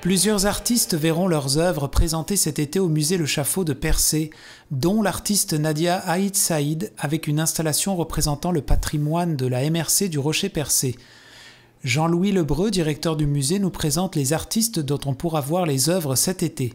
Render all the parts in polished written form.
Plusieurs artistes verront leurs œuvres présentées cet été au musée Le Chaffaut de Percé, dont l'artiste Nadia Aït Saïd avec une installation représentant le patrimoine de la MRC du Rocher Percé. Jean-Louis Lebreu, directeur du musée, nous présente les artistes dont on pourra voir les œuvres cet été.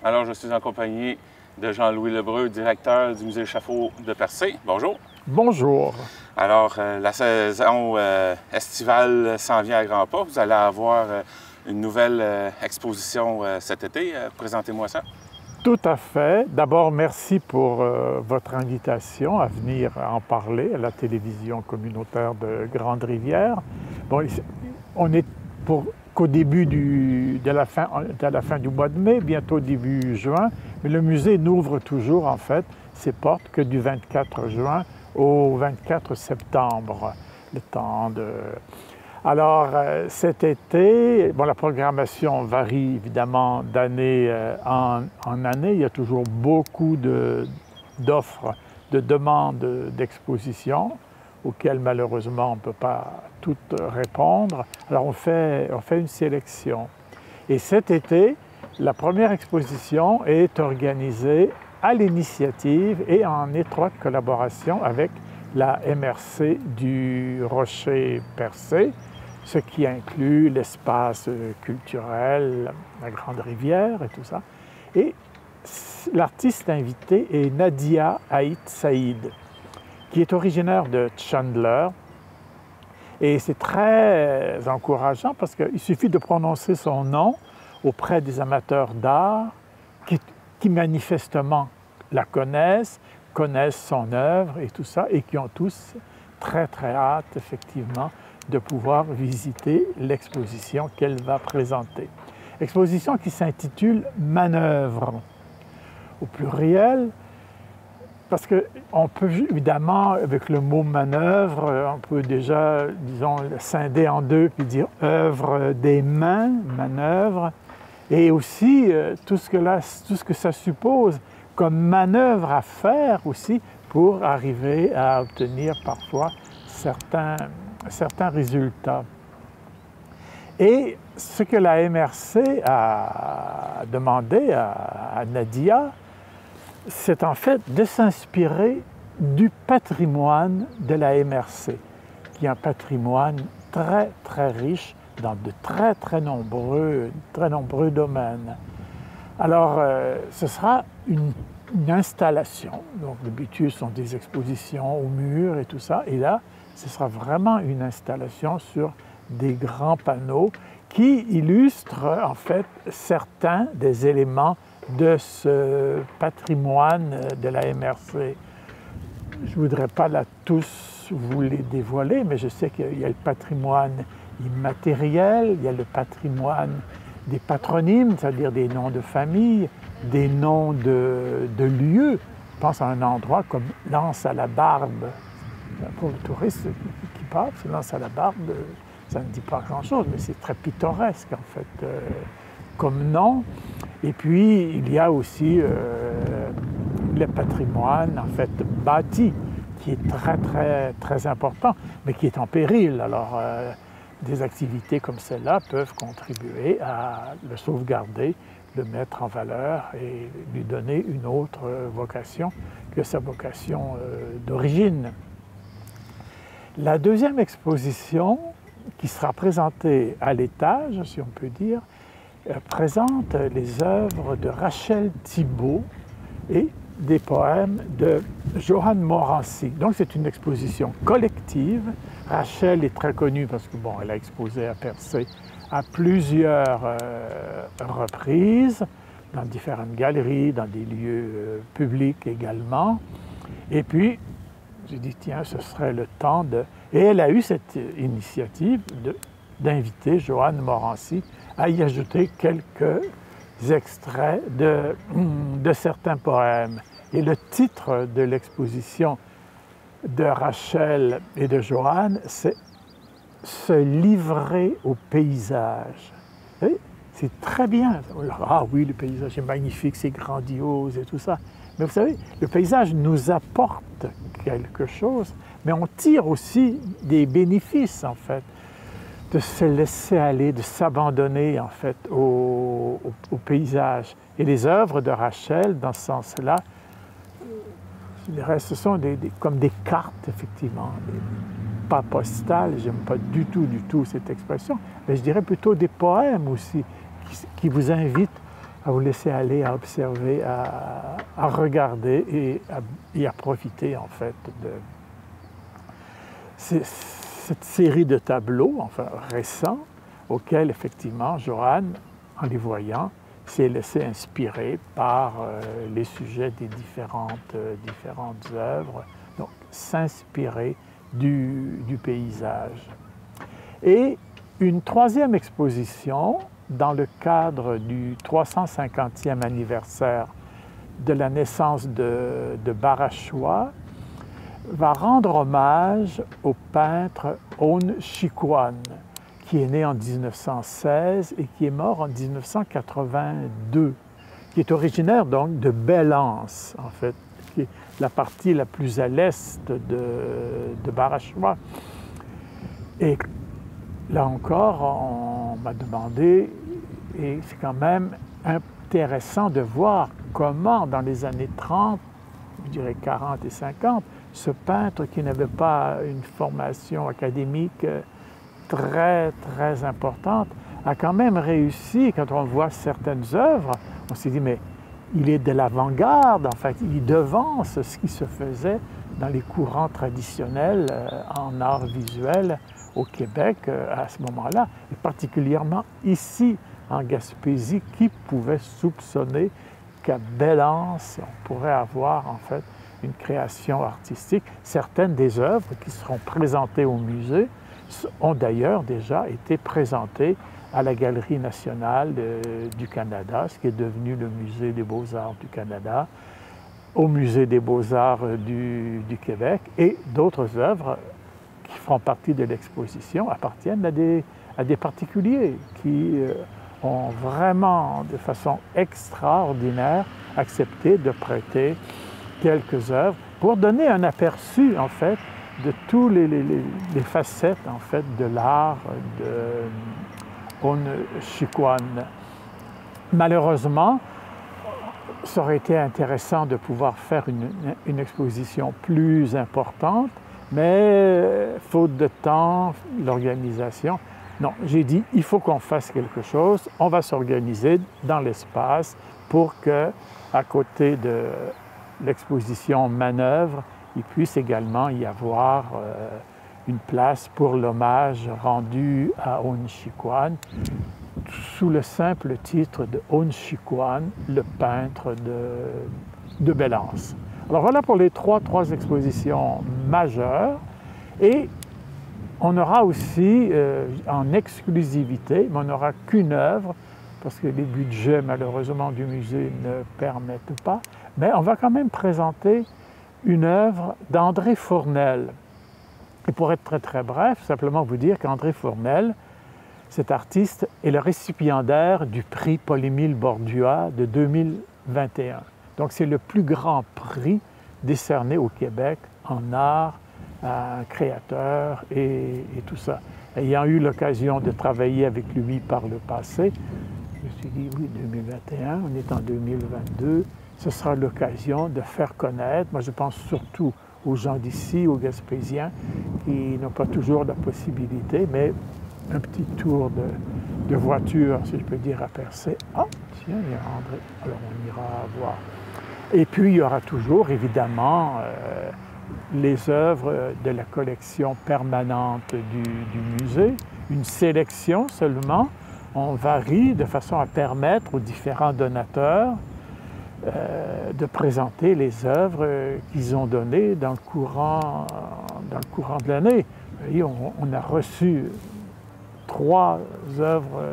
Alors, je suis en compagnie de Jean-Louis Lebreu, directeur du musée Le Chaffaut de Percé. Bonjour. Bonjour. Alors, la saison estivale s'en vient à grands pas. Vous allez avoir une nouvelle exposition cet été. Présentez-moi ça. Tout à fait. D'abord, merci pour votre invitation à venir en parler à la télévision communautaire de Grande-Rivière. Bon, on est qu'au début de la fin du mois de mai, bientôt début juin, mais le musée n'ouvre toujours en fait ses portes que du 24 juin au 24 septembre. Le temps de... Alors, cet été, bon, la programmation varie évidemment d'année en année. Il y a toujours beaucoup d'offres, de demandes d'exposition auxquelles malheureusement on ne peut pas toutes répondre. Alors, on fait une sélection. Et cet été, la première exposition est organisée à l'initiative et en étroite collaboration avec la MRC du Rocher Percé, ce qui inclut l'espace culturel, la Grande Rivière et tout ça. Et l'artiste invité est Nadia Aït Saïd, qui est originaire de Chandler. Et c'est très encourageant parce qu'il suffit de prononcer son nom auprès des amateurs d'art qui manifestement la connaissent son œuvre et tout ça, et qui ont tous très hâte, effectivement, de pouvoir visiter l'exposition qu'elle va présenter. Exposition qui s'intitule « Manœuvre » au pluriel, parce qu'on peut évidemment, avec le mot « manœuvre », on peut déjà, disons, le scinder en deux, puis dire « œuvre des mains »,« manœuvre », et aussi tout ce que ça suppose comme manœuvre à faire aussi pour arriver à obtenir parfois certains résultats. Et ce que la MRC a demandé à Nadia, c'est en fait de s'inspirer du patrimoine de la MRC, qui est un patrimoine très riche dans de très nombreux domaines. Alors, ce sera une installation. Donc, d'habitude, ce sont des expositions au mur et tout ça. Et là, ce sera vraiment une installation sur des grands panneaux qui illustrent, en fait, certains des éléments de ce patrimoine de la MRC. Je ne voudrais pas là tous vous les dévoiler, mais je sais qu'il y a le patrimoine immatériel, il y a le patrimoine des patronymes, c'est-à-dire des noms de famille, des noms de lieux. Je pense à un endroit comme l'Anse à la Barbe. Pour le touriste qui passe, l'Anse à la Barbe, ça ne dit pas grand-chose, mais c'est très pittoresque en fait comme nom. Et puis il y a aussi le patrimoine en fait bâti, qui est très important, mais qui est en péril. Alors des activités comme celle-là peuvent contribuer à le sauvegarder, le mettre en valeur et lui donner une autre vocation que sa vocation d'origine. La deuxième exposition, qui sera présentée à l'étage, si on peut dire, présente les œuvres de Rachel Thibault et des poèmes de Johanne Morancy. Donc c'est une exposition collective. Rachel est très connue parce que, bon, elle a exposé à Percé à plusieurs reprises, dans différentes galeries, dans des lieux publics également. Et puis, j'ai dit, tiens, ce serait le temps de... Et elle a eu cette initiative d'inviter Johanne Morancy à y ajouter quelques extraits de certains poèmes. Et le titre de l'exposition de Rachel et de Johanne, c'est « Se livrer au paysage ». C'est très bien. Ah oui, le paysage est magnifique, c'est grandiose et tout ça. Mais vous savez, le paysage nous apporte quelque chose, mais on tire aussi des bénéfices, en fait. de se laisser aller, de s'abandonner en fait au paysage. Et les œuvres de Rachel, dans ce sens-là, je dirais, ce sont comme des cartes, effectivement, pas postales, j'aime pas du tout cette expression, mais je dirais plutôt des poèmes aussi, qui vous invitent à vous laisser aller, à observer, à regarder et à profiter en fait de cette série de tableaux, enfin récents, auxquels effectivement Johann, en les voyant, s'est laissé inspirer par les sujets des différentes œuvres, donc s'inspirer du paysage. Et une troisième exposition, dans le cadre du 350e anniversaire de la naissance de Barachois, va rendre hommage au peintre On Chikwan, qui est né en 1916 et qui est mort en 1982, qui est originaire donc de Belance, en fait, qui est la partie la plus à l'est de Barachois. Et là encore, on m'a demandé, et c'est quand même intéressant de voir comment dans les années 30, je dirais 40 et 50, ce peintre qui n'avait pas une formation académique très importante a quand même réussi. Quand on voit certaines œuvres, on s'est dit mais il est de l'avant-garde, en fait, il devance ce qui se faisait dans les courants traditionnels en art visuel au Québec à ce moment-là, et particulièrement ici en Gaspésie. Qui pouvait soupçonner qu'à Belance on pourrait avoir en fait une création artistique? Certaines des œuvres qui seront présentées au musée ont d'ailleurs déjà été présentées à la Galerie nationale du Canada, ce qui est devenu le Musée des beaux-arts du Canada, au Musée des beaux-arts du Québec, et d'autres œuvres qui font partie de l'exposition appartiennent à des particuliers qui ont vraiment, de façon extraordinaire, accepté de prêter quelques œuvres pour donner un aperçu, en fait, de tous les facettes, en fait, de l'art de On Chikwan. Malheureusement, ça aurait été intéressant de pouvoir faire une exposition plus importante, mais faute de temps, l'organisation, non, j'ai dit, il faut qu'on fasse quelque chose, on va s'organiser dans l'espace pour que, à côté de l'exposition Manœuvre, il puisse également y avoir une place pour l'hommage rendu à On Chikwan, sous le simple titre de On Chikwan, le peintre de Belance. Alors voilà pour les trois expositions majeures, et on aura aussi en exclusivité, mais on n'aura qu'une œuvre, parce que les budgets malheureusement du musée ne permettent pas, mais on va quand même présenter une œuvre d'André Fournel. Et pour être très bref, simplement vous dire qu'André Fournel, cet artiste, est le récipiendaire du prix Paul-Émile Bordua de 2021. Donc c'est le plus grand prix décerné au Québec en art à un créateur et tout ça. Ayant eu l'occasion de travailler avec lui par le passé, je me suis dit, oui, 2021, on est en 2022, ce sera l'occasion de faire connaître, moi je pense surtout aux gens d'ici, aux Gaspésiens, qui n'ont pas toujours la possibilité, mais un petit tour de voiture, si je peux dire, à Percé. Ah, tiens, il y a André, alors on ira voir. Et puis il y aura toujours, évidemment, les œuvres de la collection permanente du musée, une sélection seulement. On varie de façon à permettre aux différents donateurs de présenter les œuvres qu'ils ont données dans le courant de l'année. On a reçu 3 œuvres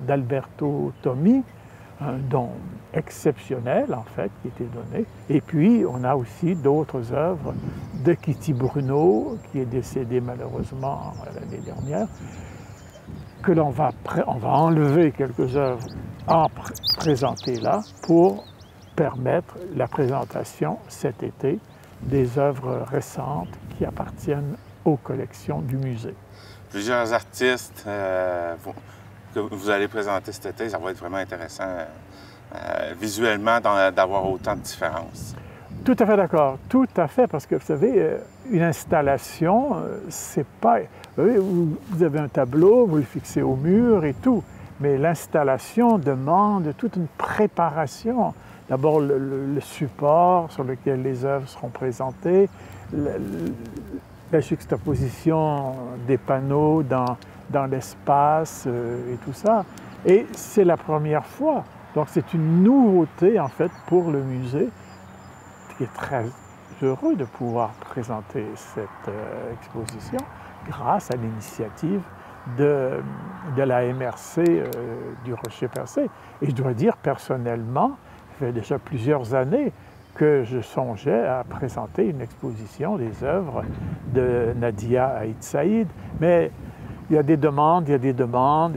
d'Alberto Tommi, un don exceptionnel en fait qui était donné. Et puis on a aussi d'autres œuvres de Kitty Bruno, qui est décédé malheureusement l'année dernière, que on va enlever quelques œuvres, en présenter là pour permettre la présentation cet été des œuvres récentes qui appartiennent aux collections du musée. Plusieurs artistes que vous allez présenter cet été, ça va être vraiment intéressant visuellement d'avoir autant de différences. Tout à fait d'accord, tout à fait, parce que vous savez, une installation, c'est pas... Vous avez un tableau, vous le fixez au mur et tout, mais l'installation demande toute une préparation. D'abord, le support sur lequel les œuvres seront présentées, la juxtaposition des panneaux dans l'espace et tout ça. Et c'est la première fois. Donc c'est une nouveauté, en fait, pour le musée, qui est très heureux de pouvoir présenter cette exposition grâce à l'initiative de la MRC du Rocher-Percé. Et je dois dire, personnellement, ça fait déjà plusieurs années que je songeais à présenter une exposition des œuvres de Nadia Aït Saïd. Mais il y a des demandes, et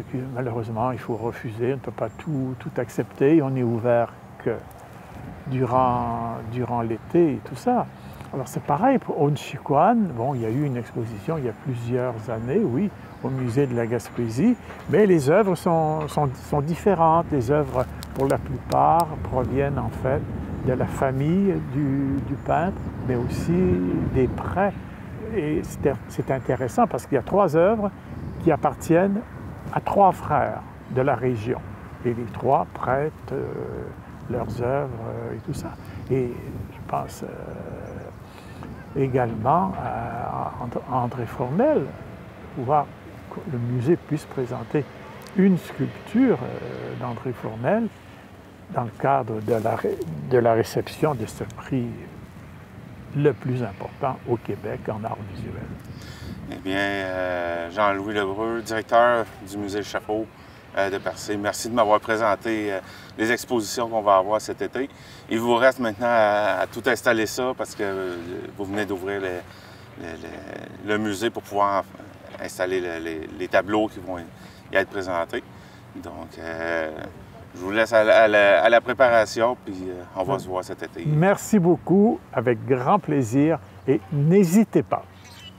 puis malheureusement, il faut refuser, on ne peut pas tout accepter. On est ouvert que durant l'été et tout ça. Alors c'est pareil pour Onchikwan. Bon, il y a eu une exposition il y a plusieurs années, oui, au musée de la Gaspésie, mais les œuvres sont différentes. Les œuvres, pour la plupart, proviennent en fait de la famille du peintre, mais aussi des prêts. Et c'est intéressant parce qu'il y a 3 œuvres qui appartiennent à 3 frères de la région. Et les 3 prêtent leurs œuvres et tout ça. Et je pense également à André Formel, pouvoir que le musée puisse présenter une sculpture d'André Formel dans le cadre de la réception de ce prix le plus important au Québec en art visuel. Eh bien, Jean-Louis Lebreu, directeur du Musée Le Chafaud de Percé, merci de m'avoir présenté les expositions qu'on va avoir cet été. Il vous reste maintenant à tout installer ça parce que vous venez d'ouvrir le musée pour pouvoir installer les tableaux qui vont y être présentés. Donc, je vous laisse à la préparation, puis on va se voir cet été. Merci beaucoup, avec grand plaisir, et n'hésitez pas.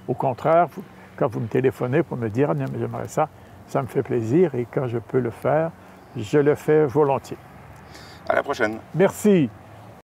Au contraire, quand vous me téléphonez pour me dire « j'aimerais ça », ça me fait plaisir, et quand je peux le faire, je le fais volontiers. À la prochaine. Merci.